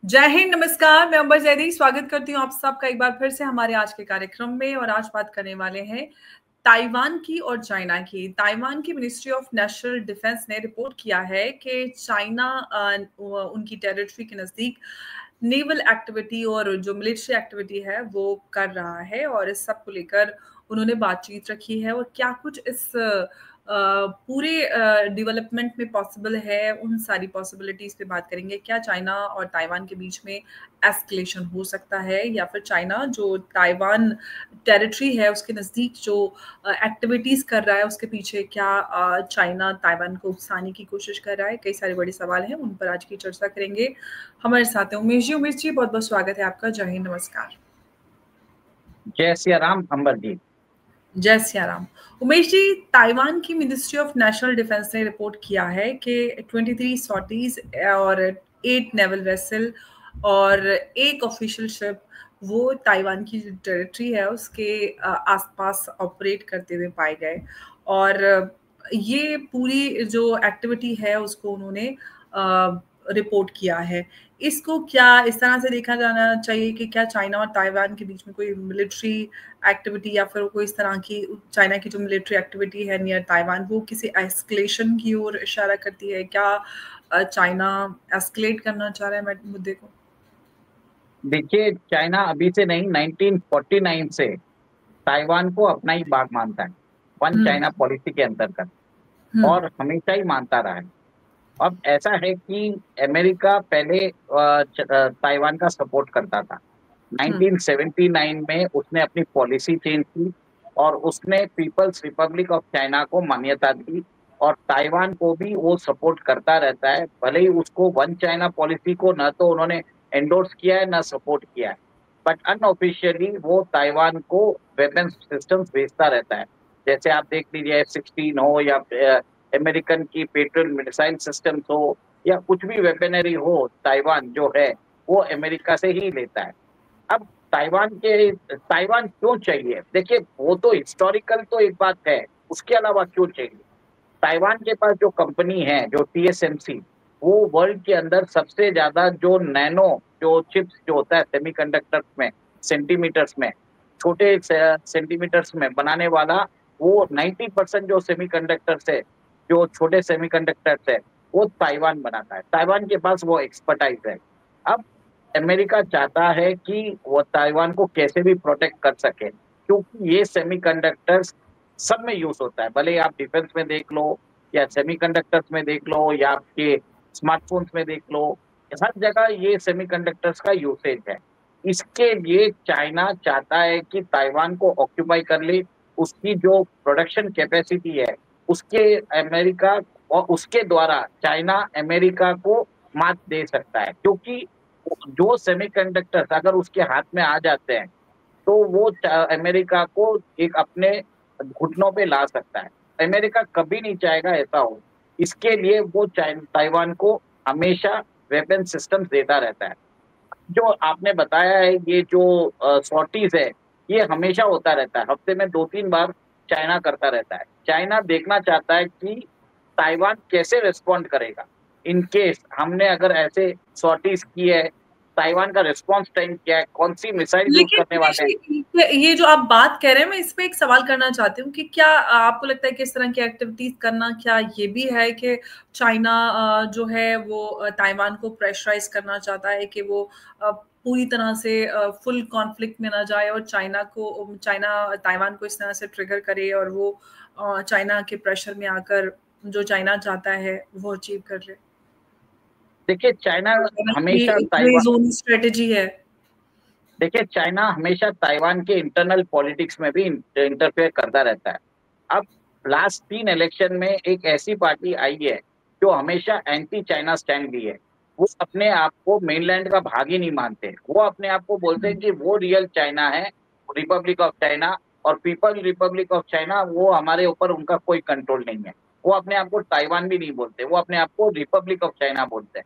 जय हिंद, नमस्कार। मैं अंबर जैदी स्वागत करती हूँ आप सबका एक बार फिर से हमारे आज के कार्यक्रम में। और आज बात करने वाले हैं ताइवान की और चाइना की। ताइवान की मिनिस्ट्री ऑफ नेशनल डिफेंस ने रिपोर्ट किया है कि चाइना उनकी टेरिटरी के नजदीक नेवल एक्टिविटी और जो मिलिट्री एक्टिविटी है वो कर रहा है, और इस सब को लेकर उन्होंने बातचीत रखी है। और क्या कुछ इस पूरे डेवलपमेंट में पॉसिबल है, उन सारी पॉसिबिलिटीज पे बात करेंगे। क्या चाइना और ताइवान के बीच में एस्केलेशन हो सकता है, या फिर चाइना जो ताइवान टेरिटरी है उसके नज़दीक जो एक्टिविटीज कर रहा है उसके पीछे क्या चाइना ताइवान को उकसाने की कोशिश कर रहा है। कई सारे बड़े सवाल हैं, उन पर आज की चर्चा करेंगे। हमारे साथ हैं उमेश जी। उमेश जी, बहुत बहुत स्वागत है आपका। जय हिंद, नमस्कार। जय सिया राम अंबर जी। जय सिया राम। उमेश जी, ताइवान की मिनिस्ट्री ऑफ नेशनल डिफेंस ने रिपोर्ट किया है कि 23 सॉर्टीज और 8 नेवल वेसल और एक ऑफिशियल शिप वो ताइवान की जो टेरिटरी है उसके आसपास ऑपरेट करते हुए पाए गए। और ये पूरी जो एक्टिविटी है उसको उन्होंने रिपोर्ट किया है। इसको क्या इस तरह से देखा जाना चाहिए कि क्या चाइना और ताइवान के बीच में कोई मिलिट्री एक्टिविटी या फिर कोई इस तरह की चाइना की जो मिलिट्री एक्टिविटी है नियर ताइवान वो किसी एस्केलेशन की ओर इशारा करती है? क्या चाइना एस्केलेट करना चाह रहा है मुद्दे को? देखिए, चाइना अभी से नहीं, 1949 से ताइवान को अपना ही भाग मानता है, वन चाइना पॉलिसी के अंतर्गत, और हमेशा ही मानता रहा है। अब ऐसा है कि अमेरिका पहले ताइवान का सपोर्ट करता था। 1979 में उसने अपनी पॉलिसी चेंज की और उसने पीपल्स रिपब्लिक ऑफ चाइना को मान्यता दी, और ताइवान को भी वो सपोर्ट करता रहता है। भले ही उसको वन चाइना पॉलिसी को न तो उन्होंने एंडोर्स किया है न सपोर्ट किया है, बट अनऑफिशियली वो ताइवान को वेपन सिस्टम्स भेजता रहता है। जैसे आप देख लीजिए, F-16 हो या अमेरिकन की पेट्रियट मिसाइल सिस्टम्स हो या कुछ भी वेपनरी हो, ताइवान जो है वो अमेरिका से ही लेता है। अब ताइवान क्यों चाहिए? देखिए, वो तो हिस्टोरिकल तो एक बात है, उसके अलावा क्यों चाहिए? ताइवान के पास जो कंपनी है, जो TSMC, वो वर्ल्ड के अंदर सबसे ज्यादा जो नैनो जो चिप्स जो होता है सेमीकंडक्टर्स में, सेंटीमीटर्स में, छोटे सेंटीमीटर्स में बनाने वाला, वो 90% जो सेमीकंडक्टर्स है, जो छोटे सेमीकंडक्टर्स है, वो ताइवान बनाता है। ताइवान के पास वो एक्सपर्टाइज है। अब अमेरिका चाहता है कि वो ताइवान को कैसे भी प्रोटेक्ट कर सके, क्योंकि ये सेमीकंडक्टर्स सब में यूज होता है। भले आप डिफेंस में देख लो या सेमीकंडक्टर्स में देख लो या आपके स्मार्टफोन्स में देख लो, हर जगह ये सेमीकंडक्टर्स का यूसेज है। इसके लिए चाइना चाहता है कि ताइवान को ऑक्यूपाई कर ले, उसकी जो प्रोडक्शन कैपेसिटी है उसके अमेरिका, और उसके द्वारा चाइना अमेरिका को मात दे सकता है। क्योंकि जो सेमीकंडक्टर्स अगर उसके हाथ में आ जाते हैं तो वो अमेरिका को एक अपने घुटनों पे ला सकता है। अमेरिका कभी नहीं चाहेगा ऐसा हो। इसके लिए वो ताइवान को हमेशा वेपन सिस्टम देता रहता है। जो आपने बताया है, ये जो सॉर्टीज है, ये हमेशा होता रहता है। हफ्ते में 2-3 बार चाइना करता रहता है। चाइना देखना चाहता है कि ताइवान कैसे रिस्पॉन्ड करेगा इन केस हमने अगर ऐसे सॉर्टीज की है। ताइवान का रिस्पॉन्स टाइम क्या है, कौन सी मिसाइल यूज करने वाले हैं। लेकिन ये जो आप बात कह रहे हैं, मैं इस पे एक सवाल करना चाहती हूँ कि क्या आपको लगता है कि इस तरह की एक्टिविटीज करना, क्या ये भी है कि चाइना जो है वो ताइवान को प्रेशराइज करना चाहता है कि वो पूरी तरह से फुल कॉन्फ्लिक्ट में ना जाए, और चाइना ताइवान को इस तरह से ट्रिगर करे और वो चाइना के प्रेशर में आकर जो चाइना चाहता है वो अचीव कर ले? देखिए, चाइना हमेशा ताइवान स्ट्रेटेजी है। देखिए, चाइना हमेशा ताइवान के इंटरनल पॉलिटिक्स में भी इंटरफेयर करता रहता है। अब लास्ट 3 इलेक्शन में एक ऐसी पार्टी आई है जो हमेशा एंटी चाइना स्टैंड ली है। वो अपने आप को मेनलैंड का भाग ही नहीं मानते। वो अपने आप को बोलते हैं कि वो रियल चाइना है, रिपब्लिक ऑफ चाइना, और पीपल रिपब्लिक ऑफ चाइना वो हमारे ऊपर उनका कोई कंट्रोल नहीं है। वो अपने आप को ताइवान भी नहीं बोलते, वो अपने आप को रिपब्लिक ऑफ चाइना बोलते हैं।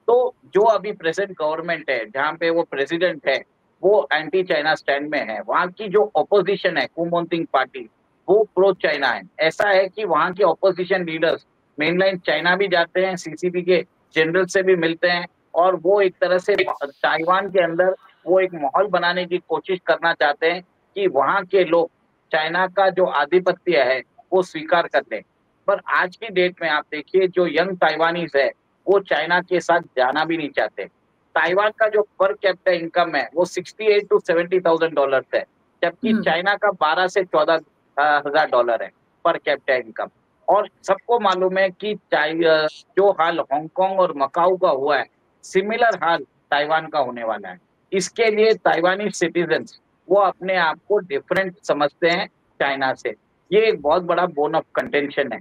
तो जो अभी प्रेजेंट गवर्नमेंट है, जहाँ पे वो प्रेसिडेंट है, वो एंटी चाइना स्टैंड में है। वहाँ की जो ऑपोजिशन है, कुमोनतिंग पार्टी, वो प्रो चाइना है। ऐसा है कि वहाँ के ऑपोजिशन लीडर्स मेनलैंड चाइना भी जाते हैं, CCP के जनरल से भी मिलते हैं, और वो एक तरह से ताइवान के अंदर वो एक माहौल बनाने की कोशिश करना चाहते हैं कि वहाँ के लोग चाइना का जो आधिपत्य है वो स्वीकार कर लें। पर आज की डेट में आप देखिए जो यंग ताइवानीज है वो चाइना के साथ जाना भी नहीं चाहते। ताइवान का जो पर कैपिटा इनकम है वो 68 to 70,000 डॉलर है, जबकि चाइना का 12 से 14 हजार डॉलर है पर कैपिटा इनकम। और सबको मालूम है कि जो हाल हांगकांग और मकाऊ का हुआ है, सिमिलर हाल ताइवान का होने वाला है। इसके लिए ताइवानी सिटीजन्स वो अपने आप को डिफरेंट समझते हैं चाइना से। ये एक बहुत बड़ा बोन ऑफ कंटेंशन है।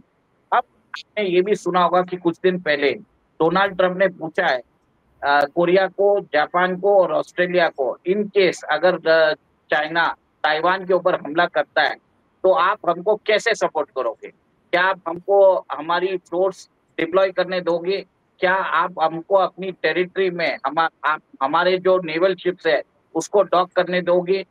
अब आपने ये भी सुना होगा कि कुछ दिन पहले डोनाल्ड ट्रंप ने पूछा है कोरिया को, जापान को और ऑस्ट्रेलिया को, इन केस अगर चाइना ताइवान के ऊपर हमला करता है तो आप हमको कैसे सपोर्ट करोगे? क्या आप हमको हमारी फोर्स डिप्लॉय करने दोगे? क्या आप हमको अपनी टेरिटरी में आप हमारे जो नेवल शिप्स है उसको डॉक करने दोगे?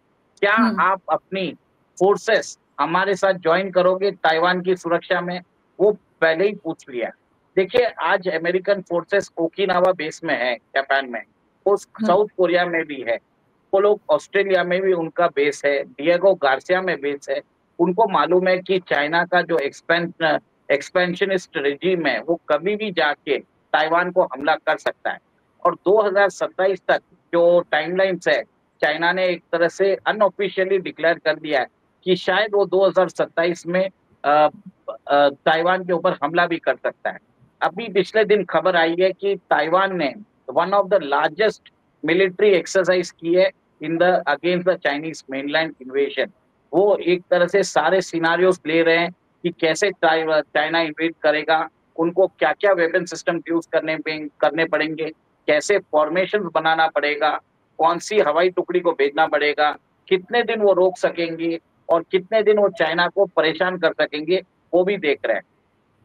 क्या आप अपनी फोर्सेस हमारे साथ ज्वाइन करोगे ताइवान की सुरक्षा में? वो पहले ही पूछ लिया। देखिए आज अमेरिकन फोर्सेस ओकिनावा बेस में है जापान में, वो साउथ कोरिया में भी है, वो लोग ऑस्ट्रेलिया में भी उनका बेस है, डिएगो गार्सिया में बेस है। उनको मालूम है कि चाइना का जो एक्सपेंशनिस्ट रेजिम है वो कभी भी जाके ताइवान को हमला कर सकता है। और 2027 तक जो टाइमलाइंस है, चाइना ने एक तरह से अनऑफिशियली डिक्लेयर कर दिया है कि शायद वो 2027 में ताइवान के ऊपर हमला भी कर सकता है। अभी पिछले दिन खबर आई है कि ताइवान ने one of the largest military exercise की है in the against the Chinese mainland invasion. वो एक तरह से सारे सिनारियोस ले रहे हैं कि कैसे चाइना इन्वेड करेगा, उनको क्या क्या वेपन सिस्टम यूज करने पड़ेंगे, कैसे फॉर्मेशन बनाना पड़ेगा, कौन सी हवाई टुकड़ी को भेजना पड़ेगा, कितने दिन वो रोक सकेंगे और कितने दिन वो चाइना को परेशान कर सकेंगे, वो भी देख रहे हैं।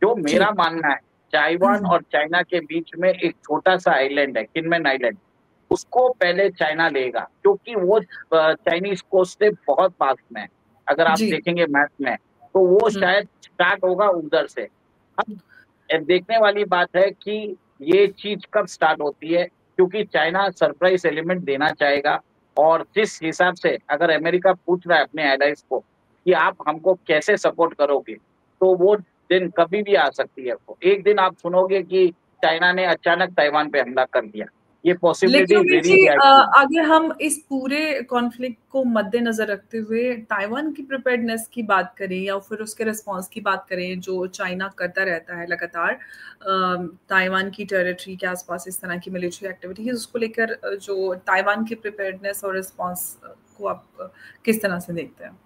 जो मेरा मानना है, ताइवान और चाइना के बीच में एक छोटा सा आइलैंड है, किनमेन आइलैंड, उसको पहले चाइना लेगा क्योंकि वो चाइनीज कोस्ट से बहुत पास में है। अगर आप देखेंगे मैप में तो वो शायद स्टार्ट होगा उधर से। अब देखने वाली बात है कि ये चीज कब स्टार्ट होती है, क्योंकि चाइना सरप्राइज एलिमेंट देना चाहेगा। और जिस हिसाब से अगर अमेरिका पूछ रहा है अपने एलाइज को कि आप हमको कैसे सपोर्ट करोगे, तो वो दिन कभी भी आ सकती है। एक दिन आप सुनोगे कि चाइना ने अचानक ताइवान पे हमला कर दिया, ये पॉसिबिलिटी वेरी हाई। अगर हम इस पूरे कॉन्फ्लिक्ट को मद्देनजर रखते हुए ताइवान की प्रिपेयर्डनेस की बात करें या फिर उसके रिस्पांस की बात करें जो चाइना करता रहता है लगातार ताइवान की टेरिटरी के आसपास इस तरह की मिलिट्री एक्टिविटीज, उसको लेकर जो ताइवान की प्रिपेयर्डनेस और रिस्पांस को आप किस तरह से देखते हैं?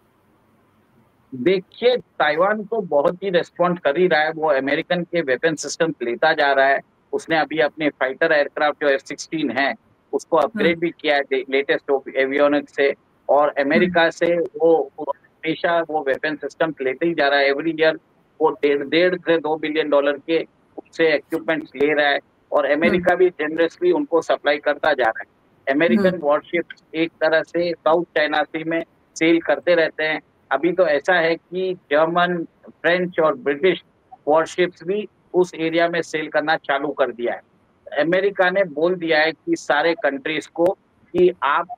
देखिए ताइवान तो बहुत ही रेस्पॉन्ड कर ही रहा है, वो अमेरिकन के वेपन सिस्टम लेता जा रहा है। उसने अभी अपने फाइटर एयरक्राफ्ट जो F-16 है उसको अपग्रेड भी किया है लेटेस्ट एवियोनिक्स से, और अमेरिका से वो हमेशा वो वेपन सिस्टम लेते ही जा रहा है। एवरी ईयर वो 1.5 से 2 बिलियन डॉलर के उससे इक्विपमेंट्स ले रहा है, और अमेरिका भी जनरसली उनको सप्लाई करता जा रहा है। अमेरिकन वॉरशिप्स एक तरह से साउथ चाइना सी में सेल करते रहते हैं। अभी तो ऐसा है कि जर्मन, फ्रेंच और ब्रिटिश वॉरशिप्स भी उस एरिया में सेल करना चालू कर दिया है। अमेरिका ने बोल दिया है कि सारे कंट्रीज को कि आप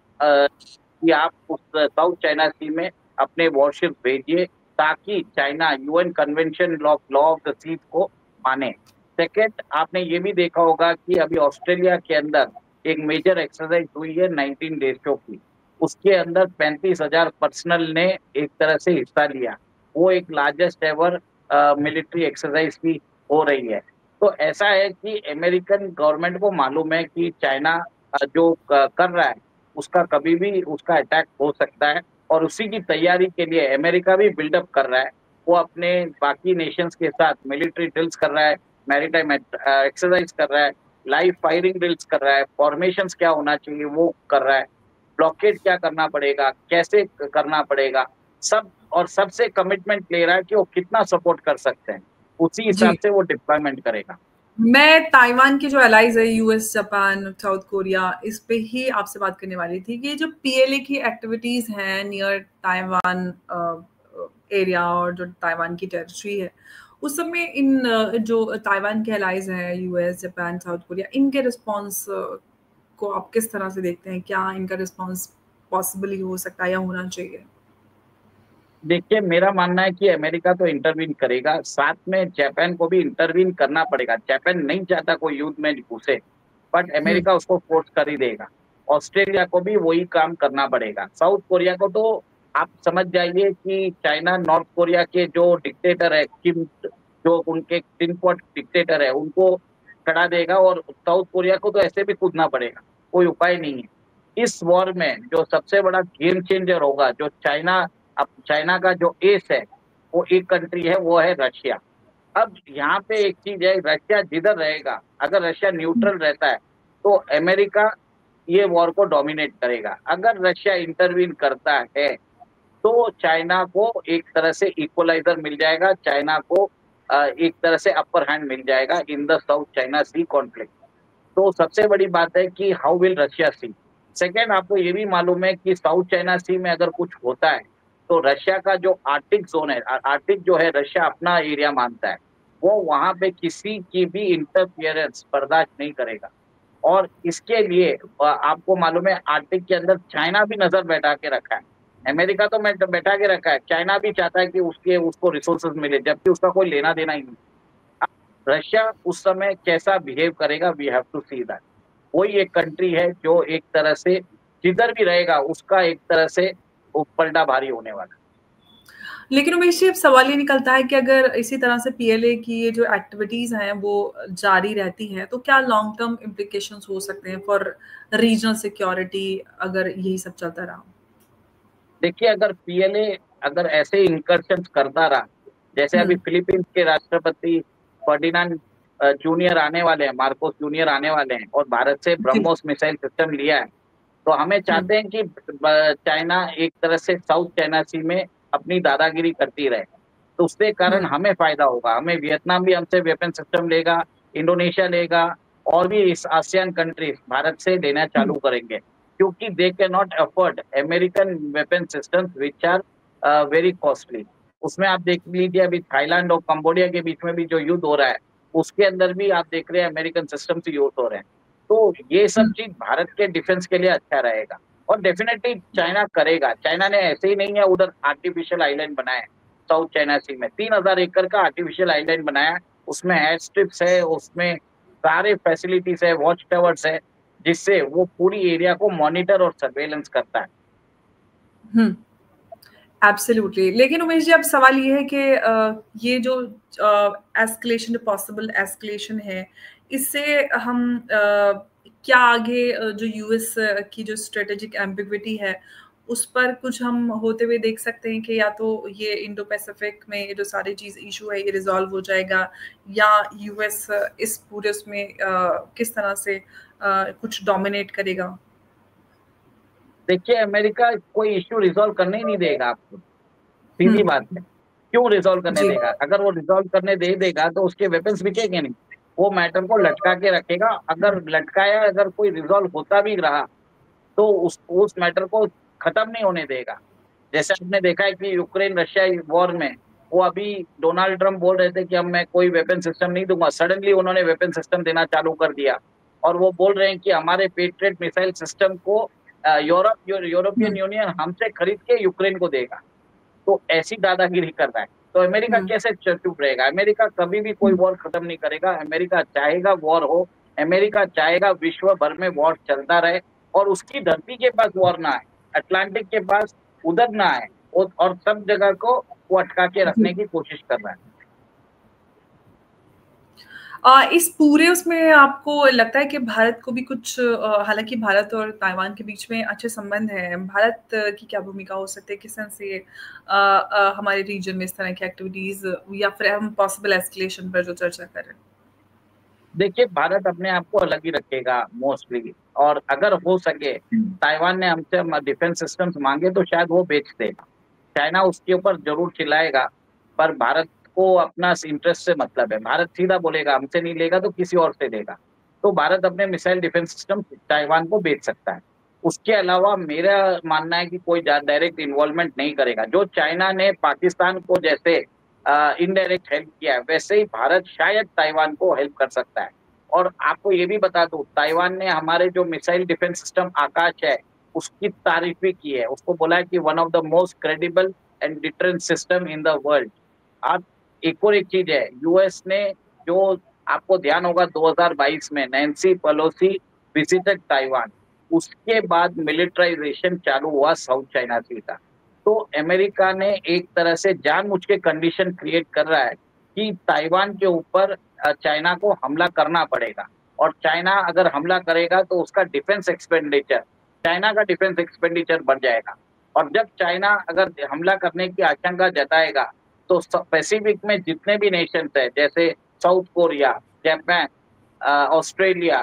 उस साउथ चाइना सी में अपने वॉरशिप भेजिए ताकि China UN convention law of the seas को माने। सेकेंड, आपने ये भी देखा होगा कि अभी ऑस्ट्रेलिया के अंदर एक मेजर एक्सरसाइज हुई है 19 देशों की, उसके अंदर 35,000 पर्सनल ने एक तरह से हिस्सा लिया। वो एक लार्जेस्ट एवर मिलिट्री एक्सरसाइज भी हो रही है। तो ऐसा है कि अमेरिकन गवर्नमेंट को मालूम है कि चाइना जो कर रहा है उसका कभी भी उसका अटैक हो सकता है, और उसी की तैयारी के लिए अमेरिका भी बिल्डअप कर रहा है। वो अपने बाकी नेशंस के साथ मिलिट्री ड्रिल्स कर रहा है, मैरीटाइम एक्सरसाइज कर रहा है, लाइव फायरिंग ड्रिल्स कर रहा है, फॉर्मेशंस क्या होना चाहिए वो कर रहा है, ब्लॉकेड क्या करना पड़ेगा, कैसे करना पड़ेगा, सब, और सबसे कमिटमेंट ले रहा है कि वो कितना सपोर्ट कर सकते हैं, उसी हिसाब से वो डिप्लॉयमेंट करेगा। मैं ताइवान की जो एलाइज है यूएस, जापान, साउथ कोरिया, इस पे ही आपसे बात करने वाली थी कि ये जो पीएलए की एक्टिविटीज हैं नियर ताइवान एरिया और जो ताइवान की टेरिटरी है उस समय इन जो ताइवान के एलाइज हैं, यूएस, जापान, साउथ कोरिया, इनके रिस्पॉन्स को आप किस तरह से देखते हैं? क्या इनका रिस्पॉन्स पॉसिबली हो सकता है या होना चाहिए? देखिए, मेरा मानना है कि अमेरिका तो इंटरवीन करेगा, साथ में जापान को भी इंटरवीन करना पड़ेगा। जापान नहीं चाहता कोई युद्ध में घुसे, बट हुँ, अमेरिका उसको फोर्स कर ही देगा। ऑस्ट्रेलिया को भी वही काम करना पड़ेगा। साउथ कोरिया को तो आप समझ जाइए कि चाइना, नॉर्थ कोरिया के जो डिक्टेटर है किम, जो उनके टिन पॉट डिक्टेटर है, उनको खड़ा देगा, और साउथ कोरिया को तो ऐसे भी कूदना पड़ेगा, कोई उपाय नहीं है। इस वॉर में जो सबसे बड़ा गेम चेंजर होगा, जो चाइना, अब चाइना का जो एस है वो एक कंट्री है, वो है रशिया। अब यहाँ पे एक चीज है, रशिया जिधर रहेगा, अगर रशिया न्यूट्रल रहता है तो अमेरिका ये वॉर को डोमिनेट करेगा। अगर रशिया इंटरवीन करता है तो चाइना को एक तरह से इक्वलाइजर मिल जाएगा, चाइना को एक तरह से अपर हैंड मिल जाएगा in the South China Sea conflict. तो सबसे बड़ी बात है कि how will Russia see. Second, आपको ये भी मालूम है कि साउथ चाइना सी में अगर कुछ होता है तो रशिया का जो आर्टिक जोन है, आर्टिक जो है रशिया अपना एरिया मानता है, वो वहां पे किसी की भी इंटरफियरेंस बर्दाश्त नहीं करेगा। और इसके लिए आपको मालूम है आर्टिक के अंदर चाइना भी नजर बैठा के रखा है। अमेरिका तो बैठा के रखा है, चाइना भी चाहता है कि उसको रिसोर्सेज मिले, जबकि उसका कोई लेना देना ही नहीं। रशिया उस समय कैसा बिहेव करेगा, we have to see that. वही एक कंट्री है जो एक तरह से जिधर भी रहेगा उसका एक तरह से वो पलटा भारी होने वाला। लेकिन उमेश जी, अब सवाल ये निकलता है कि अगर इसी तरह से पीएलए की ये जो एक्टिविटीज़ हैं, वो जारी रहती हैं, तो क्या लॉन्ग टर्म इम्प्लिकेशंस हो सकते हैं फॉर रीजनल सिक्योरिटी अगर यही सब चलता रहा? देखिए, अगर पीएलए अगर ऐसे इंकर्शन करता रहा, जैसे हुँ, अभी फिलीपींस के राष्ट्रपति फर्डिनांड जूनियर आने वाले हैं, मार्कोस जूनियर आने वाले हैं, और भारत से जी, ब्रह्मोस मिसाइल सिस्टम लिया है, तो हमें हुँ, चाहते हैं कि चाइना एक तरह से साउथ चाइना सी में अपनी दादागिरी करती रहे, तो उसके कारण हुँ, हमें फायदा होगा। हमें वियतनाम भी हमसे वेपन सिस्टम लेगा, इंडोनेशिया लेगा, और भी इस आसियान कंट्रीज भारत से लेना हुँ, चालू करेंगे, क्योंकि they can not afford American weapon systems which are very costly. उसमें आप देख लीजिए, अभी थाईलैंड और कंबोडिया के बीच में भी जो युद्ध हो रहा है, उसके अंदर भी आप देख रहे हैं अमेरिकन सिस्टम्स यूज हो रहे हैं। तो ये सब हुँ, चीज भारत के डिफेंस के लिए अच्छा रहेगा, और डेफिनेटली चाइना करेगा। चाइना ने ऐसे ही नहीं है उधर आर्टिफिशियल आइलैंड बनाए हैं, साउथ चाइना सी में 3,000 एकड़ का आर्टिफिशियल आइलैंड बनाया है। उसमें एयर स्ट्रिप्स है, उसमें सारे फैसिलिटीज है, वॉच टावर्स है, जिससे वो पूरी एरिया को मॉनिटर और सर्वेलेंस करता है। हुँ। एब्सोल्युटली। लेकिन उमेश जी, अब सवाल ये है कि ये जो एस्केलेशन, पॉसिबल एस्केलेशन है, इससे हम क्या आगे जो यूएस की जो स्ट्रेटेजिक एम्बिग्विटी है, उस पर कुछ हम होते हुए देख सकते हैं कि या तो ये इंडो पैसिफिक में ये जो सारी चीज़ इश्यू है, ये रिज़ॉल्व हो जाएगा, या यूएस इस पूरे उसमें किस तरह से कुछ डोमिनेट करेगा? देखिए, अमेरिका कोई इश्यू रिजॉल्व करने ही नहीं देगा आपको, हुँ, सीधी बात है। क्यों रिजॉल्व करने जी। देगा? अगर वो रिजॉल्व करने दे देगा तो उसके वेपन्स बिकेंगे नहीं, वो मैटर को लटका के रखेगा। अगर लटकाया, अगर कोई रिजॉल्व होता भी रहा तो उस मैटर को खत्म नहीं होने देगा। जैसे आपने देखा है कि यूक्रेन रशिया वॉर में, वो अभी डोनाल्ड ट्रम्प बोल रहे थे कि अब मैं कोई वेपन सिस्टम नहीं दूंगा, सडनली उन्होंने वेपन सिस्टम देना चालू कर दिया, और वो बोल रहे हैं कि हमारे पेट्रियट मिसाइल सिस्टम को यूरोपियन हुँ, यूनियन हमसे खरीद के यूक्रेन को देगा। तो ऐसी दादागिरी कर रहा है, तो अमेरिका हुँ, कैसे चुप रहेगा? अमेरिका कभी भी कोई हुँ। वॉर खत्म नहीं करेगा। अमेरिका चाहेगा वॉर हो, अमेरिका चाहेगा विश्व भर में वॉर चलता रहे, और उसकी धरती के पास वॉर ना आए, अटलांटिक के पास उधर ना आए, और सब जगह को वो अटका के जी। रखने की कोशिश कर रहा है। इस पूरे उसमें आपको लगता है कि भारत को भी कुछ हालाँकि भारत और ताइवान के बीच में अच्छे संबंध हैं। भारत की क्या भूमिका हो सकती है? किस तरह से हमारे रीजन में इस तरह की एक्टिविटीज़, या फिर हम पॉसिबल एस्केलेशन पर जो चर्चा कर रहे हैं? देखिए, भारत अपने आप को अलग ही रखेगा मोस्टली, और अगर हो सके, हुँ, ताइवान ने हमसे डिफेंस सिस्टम्स मांगे तो शायद वो बेच देगा। चाइना उसके ऊपर जरूर चिल्लाएगा, पर भारत को अपना इंटरेस्ट से मतलब है। भारत सीधा बोलेगा हमसे नहीं लेगा तो किसी और से लेगा। तो भारत अपने मिसाइल डिफेंस सिस्टम ताइवान को बेच सकता है। उसके अलावा मेरा मानना है कि कोई डायरेक्ट इन्वॉल्वमेंट नहीं करेगा। जो चाइना ने पाकिस्तान को जैसे इनडायरेक्ट हेल्प किया है, वैसे ही भारत शायद ताइवान को हेल्प कर सकता है। और आपको ये भी बता दूं, ताइवान ने हमारे जो मिसाइल डिफेंस सिस्टम आकाश है उसकी तारीफ भी की है, उसको बोला है कि one of the most credible and difference system in the world. अब एक और एक चीज है, यूएस ने जो, आपको ध्यान होगा 2022 में नैन्सी पेलोसी विजिटेड ताइवान, उसके बाद मिलिटराइजेशन चालू हुआ साउथ चाइना सी का। तो अमेरिका ने एक तरह से जानबूझ के कंडीशन क्रिएट कर रहा है कि ताइवान के ऊपर चाइना को हमला करना पड़ेगा, और चाइना अगर हमला करेगा तो उसका डिफेंस एक्सपेंडिचर, चाइना का डिफेंस एक्सपेंडिचर बढ़ जाएगा। और जब चाइना अगर हमला करने की आशंका जताएगा तो पैसिफिक में जितने भी नेशंस है, जैसे south Korea, Japan, Australia,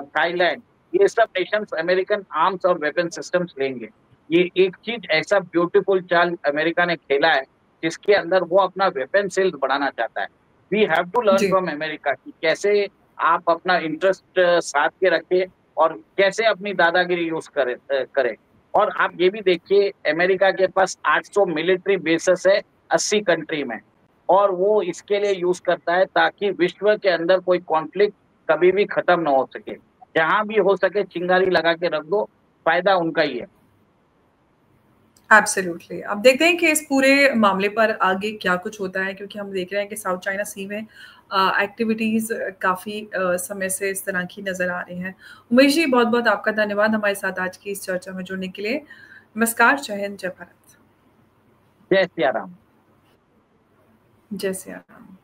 Thailand, ये सब नेशंस अमेरिकन आर्म्स और वेपन सिस्टम्स लेंगे। ये एक चीज ऐसा ब्यूटीफुल चाल अमेरिका ने खेला है जिसके अंदर वो अपना वेपन सेल्स बढ़ाना चाहता है। We have to learn from America कि कैसे आप अपना इंटरेस्ट साथ के रखे और कैसे अपनी दादागिरी यूज करें। और आप ये भी देखिए, अमेरिका के पास 800 मिलिट्री बेसेस है 80 कंट्री में, और वो इसके लिए यूज करता है ताकि विश्व के अंदर कोई कॉन्फ्लिक्ट कभी भी खत्म ना हो सके। जहां भी हो सके चिंगारी लगा के रख दो, फायदा उनका ही है। एब्सोल्युटली। अब देखते हैं कि इस पूरे मामले पर आगे क्या कुछ होता है, क्योंकि हम देख रहे हैं कि साउथ चाइना सी में एक्टिविटीज काफी समय से इस तरह की नजर आ रही हैं। उमेश जी, बहुत बहुत आपका धन्यवाद हमारे साथ आज की इस चर्चा में जुड़ने के लिए। नमस्कार, जय हिंद, जय भारत। जय सिया राम। जय सिया राम।